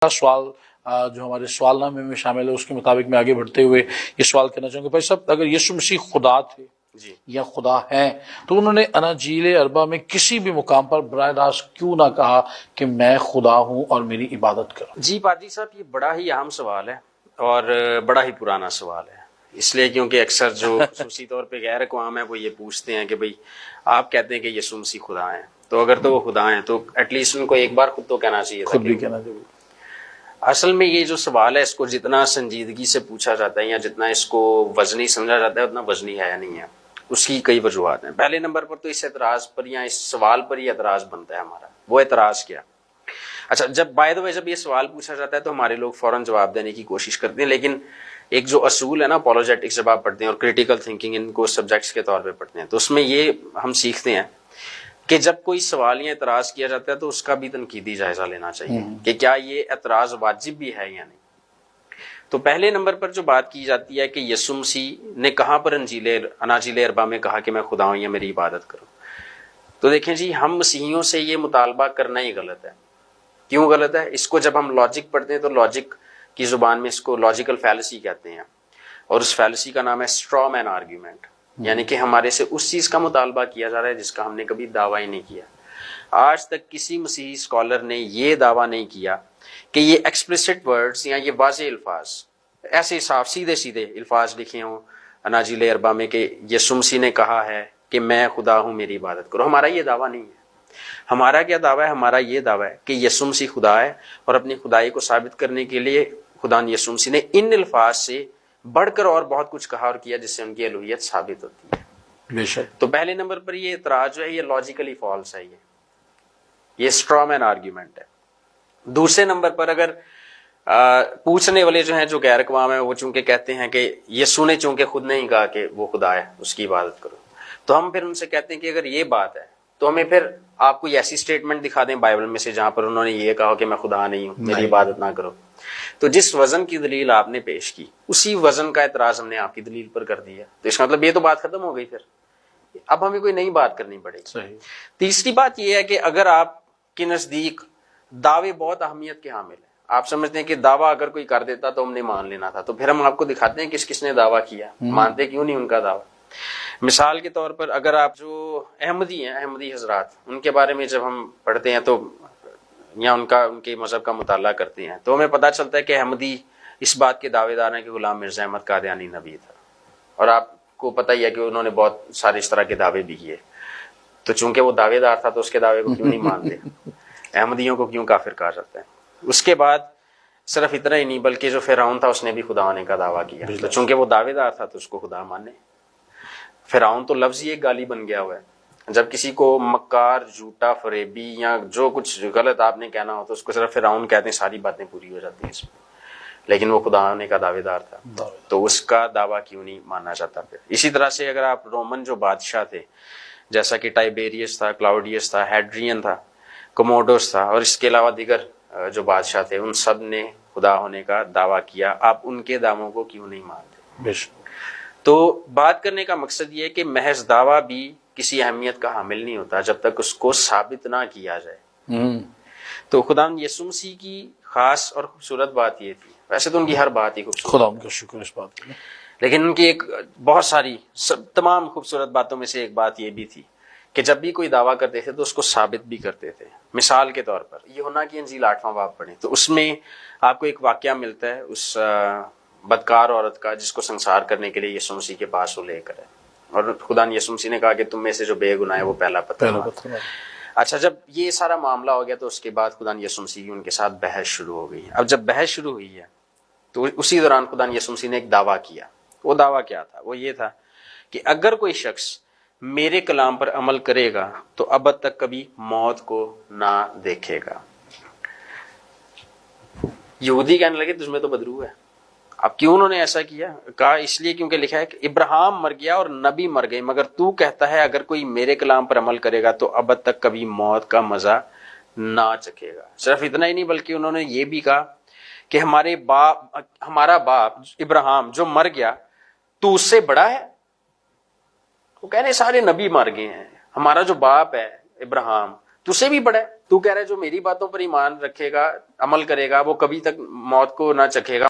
سوال جو ہمارے سوال نامے میں شامل ہے اس کے مطابق میں آگے بڑھتے ہوئے یہ سوال کرنا چاہوں گا بھائی صاحب، اگر یسوع مسیح خدا تھے جی یا خدا ہیں تو انہوں نے اناجیل اربع میں کسی بھی مقام پر براہ راست کیوں نہ کہا کہ میں خدا ہوں اور میری عبادت کرو؟ جی پادری صاحب، یہ بڑا ہی اہم سوال ہے اور بڑا ہی پرانا سوال ہے، اس لیے کیونکہ اکثر جو خصوصی طور پہ غیر اقوام ہیں وہ یہ پوچھتے ہیں کہ بھئی آپ کہتے ہیں کہ یسوع مسیح خدا ہیں، تو اگر تو وہ خدا ہیں تو ایٹ لیسٹ ان کو ایک بار خود تو کہنا چاہیے تھا خود بھی کہ کہنا چاہیے۔ اصل میں یہ جو سوال ہے اس کو جتنا سنجیدگی سے پوچھا جاتا ہے یا جتنا اس کو وزنی سمجھا جاتا ہے اتنا وزنی ہے یا نہیں ہے، اس کی کئی وجوہات ہیں۔ پہلے نمبر پر تو اس اعتراض پر یا اس سوال پر ہی اعتراض بنتا ہے ہمارا، وہ اعتراض کیا؟ اچھا، جب بائی دا وے جب یہ سوال پوچھا جاتا ہے تو ہمارے لوگ فوراً جواب دینے کی کوشش کرتے ہیں، لیکن ایک جو اصول ہے نا اپولوجیٹکس جب آپ پڑھتے ہیں اور کریٹیکل تھنکنگ ان کو سبجیکٹس کے طور پہ پڑھتے ہیں تو اس میں یہ ہم سیکھتے ہیں کہ جب کوئی سوال یا اعتراض کیا جاتا ہے تو اس کا بھی تنقیدی جائزہ لینا چاہیے کہ کیا یہ اعتراض واجب بھی ہے یا نہیں۔ تو پہلے نمبر پر جو بات کی جاتی ہے کہ یسوع مسیح نے کہاں پر اناجیل اربع میں کہا کہ میں خدا ہوں یا میری عبادت کروں، تو دیکھیں جی ہم مسیحیوں سے یہ مطالبہ کرنا ہی غلط ہے۔ کیوں غلط ہے؟ اس کو جب ہم لاجک پڑھتے ہیں تو لاجک کی زبان میں اس کو لاجیکل فیلسی کہتے ہیں، اور اس فیلسی کا نام ہے اسٹرا مین آرگیومنٹ، یعنی کہ ہمارے سے اس چیز کا مطالبہ کیا جا رہا ہے جس کا ہم نے کبھی دعویٰ ہی نہیں کیا۔ آج تک کسی مسیحی اسکالر نے یہ دعویٰ نہیں کیا کہ یہ ایکسپلسٹ ورڈز یا یہ واضح الفاظ، ایسے صاف سیدھے سیدھے الفاظ لکھے ہوں اناجیل اربع میں کہ یسوع مسیح نے کہا ہے کہ میں خدا ہوں میری عبادت کرو۔ ہمارا یہ دعویٰ نہیں ہے۔ ہمارا کیا دعویٰ ہے؟ ہمارا یہ دعویٰ ہے کہ یسوع مسیح خدا ہے، اور اپنی خدائی کو ثابت کرنے کے لیے خدا یسوع مسیح نے ان الفاظ سے بڑھ کر اور بہت کچھ کہا اور کیا جس سے ان کی الوہیت ثابت ہوتی ہے۔ بے شک۔ تو پہلے نمبر پر یہ اعتراض جو ہے یہ لاجیکلی فالس ہے، یہ اسٹرا مین آرگیومنٹ ہے۔ دوسرے نمبر پر اگر پوچھنے والے جو ہیں جو غیر اقوام ہیں وہ چونکہ کہتے ہیں کہ یسوع نے چونکہ خود نہیں کہا کہ وہ خدا ہے اس کی عبادت کرو، تو ہم پھر ان سے کہتے ہیں کہ اگر یہ بات ہے تو ہمیں پھر آپ کوئی ایسی سٹیٹمنٹ دکھا دیں بائبل میں سے جہاں پر انہوں نے یہ کہا کہ میں خدا نہیں ہوں میری عبادت نہ کرو۔ تو جس وزن کی دلیل آپ نے پیش کی اسی وزن کا اعتراض ہم نے آپ کی دلیل پر کر دیا، تو اس کا مطلب یہ تو بات ختم ہو گئی، پھر اب ہمیں کوئی نئی بات کرنی پڑے گی۔ صحیح۔ تیسری بات یہ ہے کہ اگر آپ کے نزدیک دعوے بہت اہمیت کے حامل ہیں، آپ سمجھتے ہیں کہ دعویٰ اگر کوئی کر دیتا تو ہم نے مان لینا تھا، تو پھر ہم آپ کو دکھاتے ہیں کس کس نے دعویٰ کیا، مانتے کیوں نہیں ان کا دعویٰ۔ مثال کے طور پر اگر آپ جو احمدی ہیں، احمدی حضرات، ان کے بارے میں جب ہم پڑھتے ہیں تو یا ان کے مذہب کا مطالعہ کرتے ہیں تو ہمیں پتہ چلتا ہے کہ احمدی اس بات کے دعوے دار ہیں کہ غلام مرزا احمد قادیانی نبی تھا، اور آپ کو پتہ ہی ہے کہ انہوں نے بہت سارے اس طرح کے دعوے بھی کیے، تو چونکہ وہ دعوے دار تھا تو اس کے دعوے کو کیوں نہیں مانتے؟ احمدیوں کو کیوں کافر کہا جاتا ہے؟ اس کے بعد صرف اتنا ہی نہیں بلکہ جو فرعون تھا اس نے بھی خدا ہونے کا دعویٰ کیا، تو چونکہ وہ دعوے دار تھا تو اس کو خدا مانے۔ فرعون تو لفظ ہی ایک گالی بن گیا ہوا ہے، جب کسی کو مکار، جھوٹا، فریبی یا جو کچھ غلط آپ نے کہنا ہو تو اس کو صرف فرعون کہتے ہیں، ساری باتیں پوری ہو جاتی ہیں اس میں، لیکن وہ خدا ہونے کا دعوے دار تھا تو اس کا دعویٰ کیوں نہیں ماننا چاہتا؟ پھر اسی طرح سے اگر آپ رومن جو بادشاہ تھے جیسا کہ ٹائبیریس تھا، کلاؤڈیس تھا، ہیڈرین تھا، کموڈوس تھا، اور اس کے علاوہ دیگر جو بادشاہ تھے ان سب نے خدا ہونے کا دعویٰ کیا، آپ ان کے دعووں کو کیوں نہیں مانتے؟ بے شک۔ تو بات کرنے کا مقصد یہ ہے کہ محض دعویٰ بھی کسی اہمیت کا حامل نہیں ہوتا جب تک اس کو ثابت نہ کیا جائے۔ تو خدا یسوع مسیح کی خاص اور خوبصورت بات یہ تھی، ویسے تو ان کی ہر بات ہی خوبصورت، خدا ان کا شکر اس بات کے لیے، لیکن ان کی ایک بہت ساری تمام خوبصورت باتوں میں سے ایک بات یہ بھی تھی کہ جب بھی کوئی دعویٰ کرتے تھے تو اس کو ثابت بھی کرتے تھے۔ مثال کے طور پر یوحنا کی انجیل 8واں باب پڑھیں تو اس میں آپ کو ایک واقعہ ملتا ہے اس بدکار عورت کا جس کو سنسار کرنے کے لیے یسوع مسیح کے پاس وہ لے کر ہے، اور خدا نے یسوع مسیح نے کہا کہ تم میں سے جو بے گناہ ہے وہ پہلا پتھر مارے۔ اچھا، جب یہ سارا معاملہ ہو گیا تو اس کے بعد خدا نے یسوع مسیح کی ان کے ساتھ بحث شروع ہو گئی۔ اب جب بحث شروع ہوئی ہے تو اسی دوران خدا نے یسوع مسیح نے ایک دعویٰ کیا۔ وہ دعویٰ کیا تھا؟ وہ یہ تھا کہ اگر کوئی شخص میرے کلام پر عمل کرے گا تو ابد تک کبھی موت کو نہ دیکھے گا۔ یہودی کہنے لگے تجھ میں تو بدرو ہے۔ اب کیوں انہوں نے ایسا کیا؟ کہا اس لیے کیونکہ لکھا ہے کہ ابراہیم مر گیا اور نبی مر گئے، مگر تو کہتا ہے اگر کوئی میرے کلام پر عمل کرے گا تو ابد تک کبھی موت کا مزہ نہ چکھے گا۔ صرف اتنا ہی نہیں بلکہ انہوں نے یہ بھی کہا کہ ہمارا باپ ابراہیم جو مر گیا تو اس سے بڑا ہے۔ وہ کہنے سارے نبی مر گئے ہیں، ہمارا جو باپ ہے ابراہیم تو اس سے بھی بڑا ہے۔ تو کہہ رہا ہے جو میری باتوں پر ایمان رکھے گا، عمل کرے گا، وہ کبھی تک موت کو نہ چکھے گا.